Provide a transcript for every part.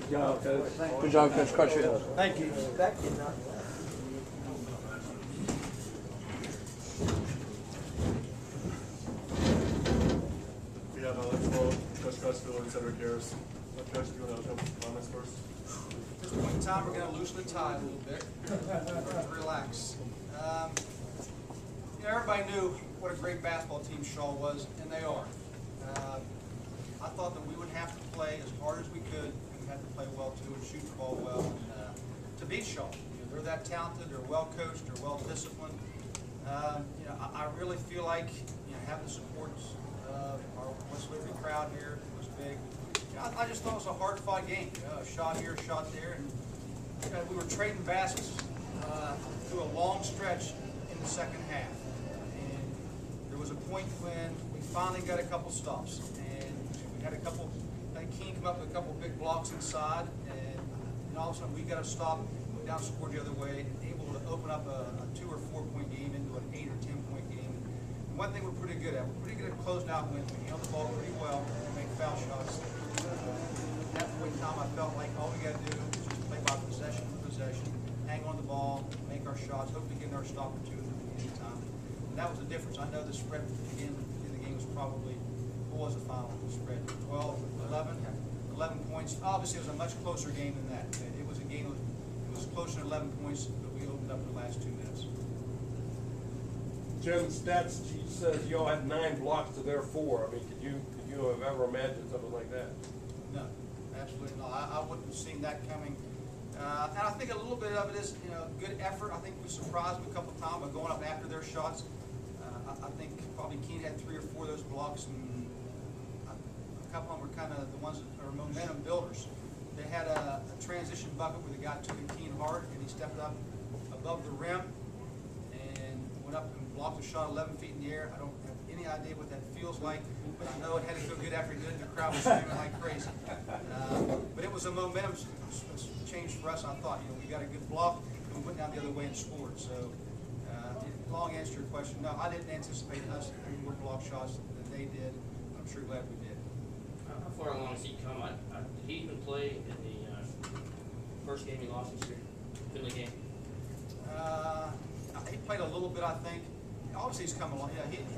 Good job, Coach. Good job, Coach Crutchfield. Thank you. We have Alex Lowe, Coach Crutchfield, and Cedric Harris. Coach, do you want to jump comments first? At this point in time, we're going to loosen the tie a little bit. Relax. Everybody knew what a great basketball team Shaw was, and they are. I thought that we would have to play as hard as we could, and we had to play well too, and shoot the ball well, and, to beat Shaw. They're that talented, they're well coached, they're well disciplined. I really feel like having the support of our West Liberty crowd here was big. I just thought it was a hard-fought game. A shot here, a shot there, and we were trading baskets through a long stretch in the second half. And there was a point when we finally got a couple stops, and we had a couple. I think Keene come up with a couple big blocks inside, and all of a sudden we got a stop, went down, scored the other way, and able to open up a 2 or 4 point game into an 8 or 10 point game. And one thing we're pretty good at, closing out when we handle the ball pretty well and make foul shots. At that point in time, I felt like all we got to do is just play by possession to possession, hang on the ball, make our shots, hopefully get our stop or two any time. And that was the difference. I know the spread again in the game was probably, what was the final spread? 12, 11 points. Obviously, it was a much closer game than that. It was a game, it was closer to 11 points, but we opened up in the last 2 minutes. Jim, stats sheet says you all had 9 blocks to their 4. I mean, could you have ever imagined something like that? No, absolutely not. I wouldn't have seen that coming. And I think a little bit of it is, good effort. I think we surprised them a couple of times by going up after their shots. I think probably Keene had 3 or 4 of those blocks, and a couple of them were kind of the ones that are momentum builders. They had a transition bucket where the guy took a Keene hard, and he stepped up above the rim and went up and blocked a shot 11 feet in the air. I don't have any idea what that feels like, but I know it had to feel good after he did it. The crowd was screaming like crazy. But it was a momentum change for us. I thought, we got a good block, and we went down the other way and scored. So, long answer to your question, no, I didn't anticipate us doing more block shots than they did. I'm sure glad we did. How far along has he come? Did he even play in the first game he lost this year? Finley game? He played a little bit, I think. Obviously, he's come along.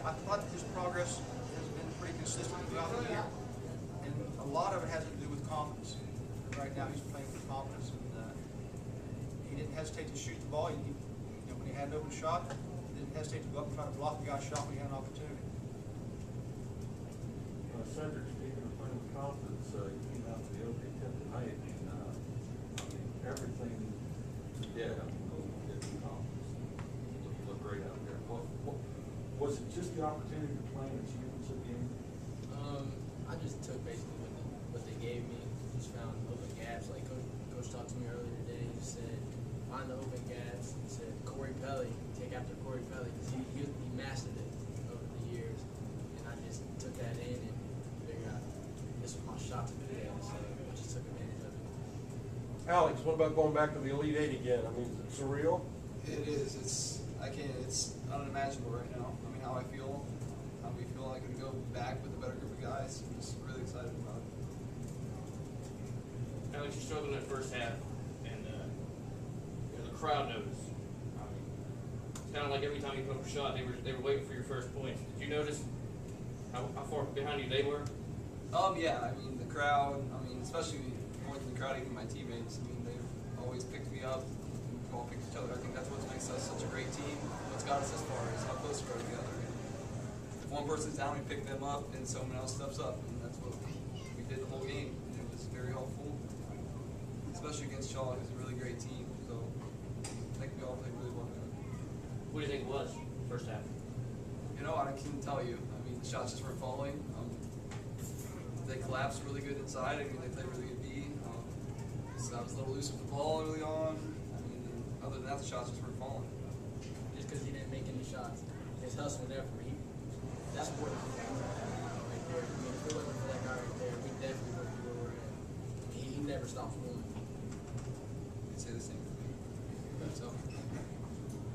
I thought his progress has been pretty consistent throughout the year, and a lot of it has to do with confidence. Right now, he's playing with confidence, and he didn't hesitate to shoot the ball. When he had an open shot, he didn't hesitate to go up and try to block the guy's shot when he had an opportunity. Cedric, speaking of playing with confidence, you came out to the opening tip tonight, and everything you did, with confidence. You look great out there. Was it just the opportunity to play in a championship game? I just took basically what they gave me. Just found open gaps. Like Coach talked to me earlier today. He said, find the open gaps. He said, Corey Pelly, take after Corey Pelly, because he mastered it over the years. And I just took that in and figured out this was my shot to do that. So I just took advantage of it. Alex, what about going back to the Elite 8 again? I mean, is it surreal? It is. It's unimaginable right now. I mean, how I feel. How we feel I can go back with a better group of guys. I'm just really excited about it. Alex, you struggled in the first half, and the crowd noticed. I mean, it's kind of like every time you put up a shot, they were waiting for your first points. Did you notice how far behind you they were? Yeah. I mean, the crowd. I mean, especially more than the crowd, even my teammates. I mean, they've always picked me up. We've all picked each other. I think that's what makes us such a great team. What's got us this far is how close we are together. And if one person's down, we pick them up, and someone else steps up, and that's what we did the whole game. And it was very helpful, especially against Shaw, who's a really great team. So I think we all played really well together. What do you think it was first half? I can't tell you. I mean, the shots just weren't falling. They collapsed really good inside. I mean, they played really good D. So I was a little loose with the ball early on. I mean, other than that, the shots just weren't falling. Just because he didn't make any shots. His hustle and effort, that's more than right there. I mean, if it wasn't for that guy right there, we definitely wouldn't be where we're at. He never stops moving. I'd say the same for me. So,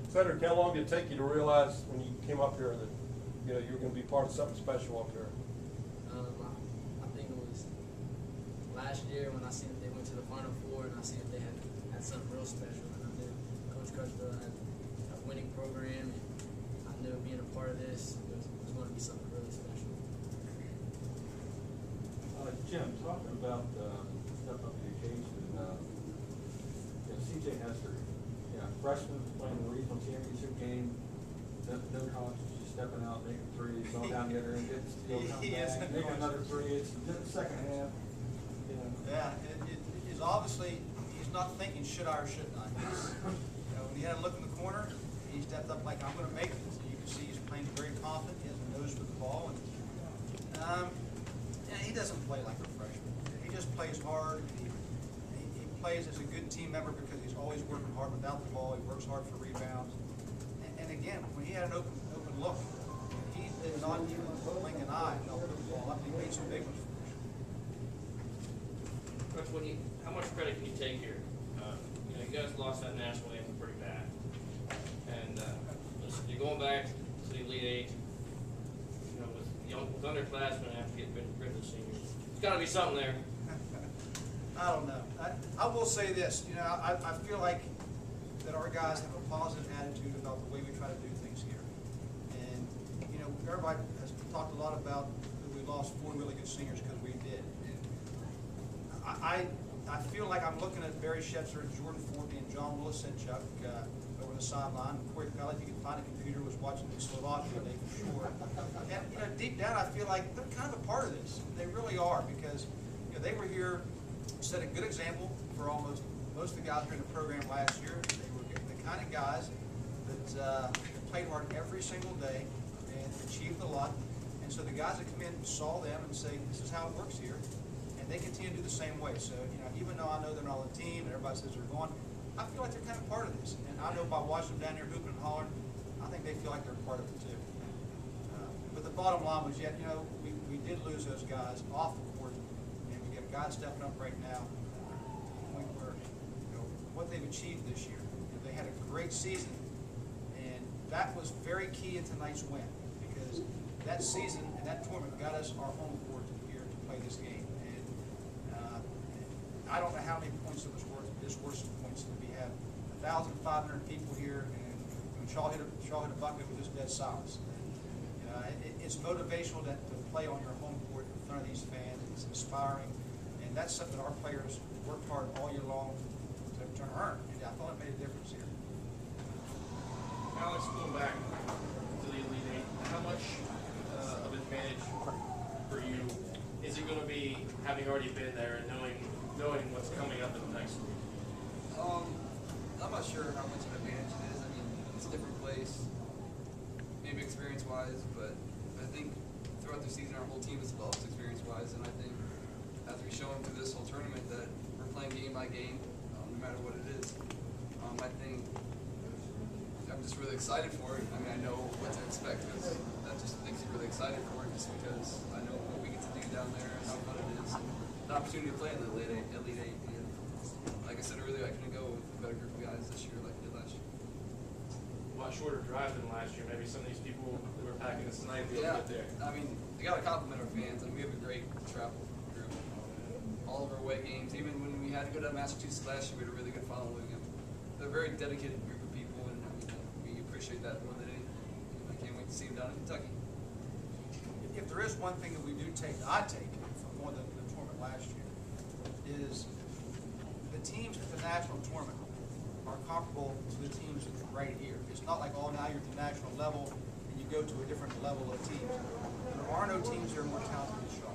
Cedric, how long did it take you to realize when you came up here that you were going to be part of something special up here? I think it was last year when I seen that they went to the Final Four and I seen that they had something real special. And I knew Coach Crutchfield had a winning program, and I knew being a part of this was going to be something really special. Jim, talking about step up to the occasion, CJ Hester, freshman playing the regional championship game, no college, just stepping out, making threes, going down the other end, getting steal, come back, making another three. It's the second half. Yeah, it is obviously, he's not thinking should I or shouldn't I. When he had a look in the corner, he stepped up like I'm going to make this. And you can see he's playing very confident. He has a nose for the ball, and he doesn't play like a freshman. He just plays hard. He plays as a good team member because he's always working hard without the ball. He works hard for rebounds. And again, when he had an open look, he did not even blink an eye. He put the ball up. He made some big ones for us. Coach, how much credit can you take here? You guys lost that national anthem pretty bad, and listen, you're going back to the Elite Eight. With underclassmen after getting rid of the seniors. It's got to be something there. I don't know. I will say this. I feel like that our guys have a positive attitude about the way we try to do things here. And everybody has talked a lot about that we lost 4 really good seniors because we did. And I feel like I'm looking at Barry Schetzer and Jordan Fortney and John Willis-Sinchuk over the sideline. Corey Pellet, if you could find a computer, was watching the Slovakia day for sure. And deep down, I feel like they're kind of a part of this. They really are, because they were here, set a good example for most of the guys during the program last year. They were the kind of guys that played hard every single day and achieved a lot. And so the guys that come in saw them and say, this is how it works here. And they continue to do the same way. So, even though I know they're not on the team and everybody says they're going, I feel like they're kind of part of this. And I know by watching them down here hooping and hollering, I think they feel like they're part of it too. But the bottom line was, we did lose those guys off the court, and we got guys stepping up right now. Where, what they've achieved this year. They had a great season, and that was very key in tonight's win, because that season and that tournament got us our home court here to play this game. And I don't know how many points it was worth. This worth some points. We have 1,500 people here, and when Shaw hit a bucket, it was just dead silence. It's motivational to play on your home court in front of these fans. It's inspiring, and that's something our players worked hard all year long to earn. And I thought it made a difference here. Alex, going back to the Elite Eight, how much of advantage for you is it going to be having already been there and knowing what's coming up in the next week? I'm not sure how much of an advantage it is. I mean, it's a different place, maybe experience-wise, but I think throughout the season our whole team has developed experience-wise, and I think as we show them through this whole tournament that we're playing game by game, no matter what it is. I think I'm just really excited for it. I mean, I know what to expect, because that just makes you really excited for it, just because I know what we get to do down there and how fun it is. The opportunity to play in the Elite Eight. And like I said earlier, I couldn't go with a better group of guys this year like I did last year. A lot shorter drive than last year. Maybe some of these people who are packing us tonight will get there. I mean, they got to compliment our fans, and we have a great travel group. All of our away games, even when we had to go to Massachusetts last year, we had a really good following. And they're a very dedicated group of people, and we appreciate that more than anything. And I can't wait to see them down in Kentucky. If there is one thing that we do take, that I take from more than the tournament last year, is the teams at the national tournament are comparable to the teams right here. It's not like, now you're at the national level and you go to a different level of teams. There are no teams that are more talented than Shaw.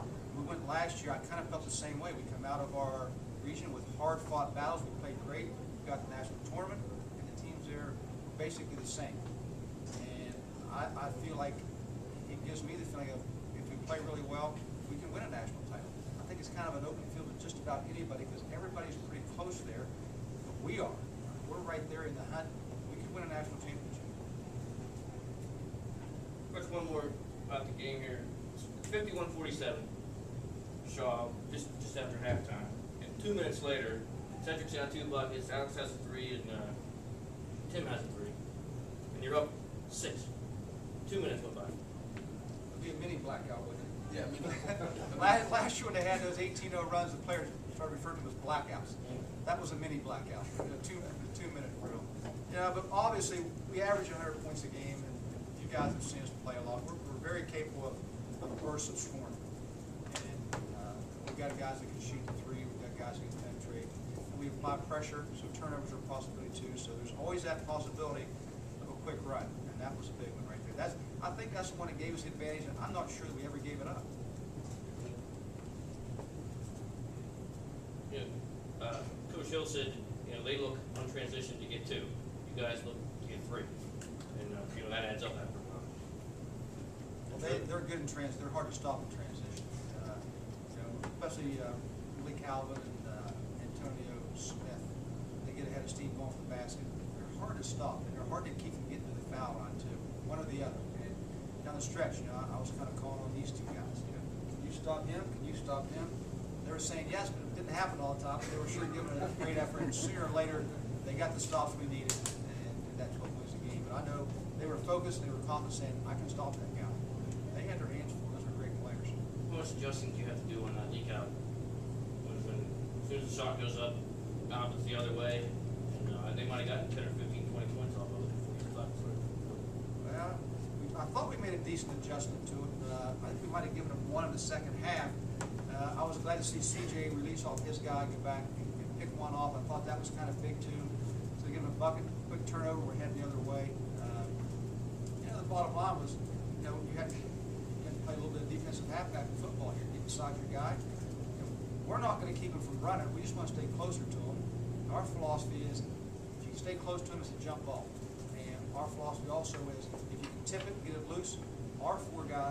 And we went last year, I kind of felt the same way. We come out of our region with hard-fought battles. We played great. We got the national tournament, and the teams there are basically the same. And I feel like it gives me the feeling of, if we play really well, we can win a national title. I think it's kind of an open field to just about anybody, because everybody's pretty close there. But we are. We're right there in the hunt. We could win a national championship. Quick, one more about the game here. 51-47. Shaw just after halftime, and 2 minutes later, Cedric's got 2 buckets, Alex has a 3, and Tim has a 3, and you're up 6. 2 minutes went by. It'd be a mini blackout, wouldn't it? Yeah, me too. Last year when they had those 18-0 runs, the players started referring to them as blackouts. That was a mini blackout, a two-minute drill. You know, but obviously, we average 100 points a game, and you guys have seen us play a lot. We're very capable of bursts of scoring. And we've got guys that can shoot the three, we've got guys that can penetrate. And we apply pressure, so turnovers are a possibility too. So there's always that possibility of a quick run, and that was a big one right there. I think that's the one that gave us the advantage, and I'm not sure that we ever gave it up. Coach Hill said, they look on transition to get 2. You guys look to get 3. And, that adds up after a while. Well, they're good in transition. They're hard to stop in transition. Especially Lee Calvin and Antonio Smith. They get ahead of Steve going for the basket. They're hard to stop, and they're hard to keep from getting to the foul line too. One or the other. And down the stretch, I was kind of calling on these two guys. Can you stop him? Can you stop him? They were saying yes, but it didn't happen all the time. But they were sure giving it a great effort, and sooner or later, they got the stops we needed, and that's what wins the game. But I know they were focused, they were confident, saying, I can stop that guy. They had their hands full. Those are great players. How much adjusting do you have to do on that leak out? As soon as the shot goes up, opposite the other way, and they might have gotten 10 or 15, 20 points off of it before you stopped. Well, I thought we made a decent adjustment to it. I think we might have given them one in the second half. I was glad to see CJ release off his guy, get back and pick one off. I thought that was kind of big too. So give him a bucket, quick turnover, we're heading the other way. The bottom line was, you had to play a little bit of defensive halfback in football here. Get beside your guy. We're not going to keep him from running. We just want to stay closer to him. Our philosophy is, if you stay close to him, it's a jump ball. And our philosophy also is, if you can tip it and get it loose, our 4 guys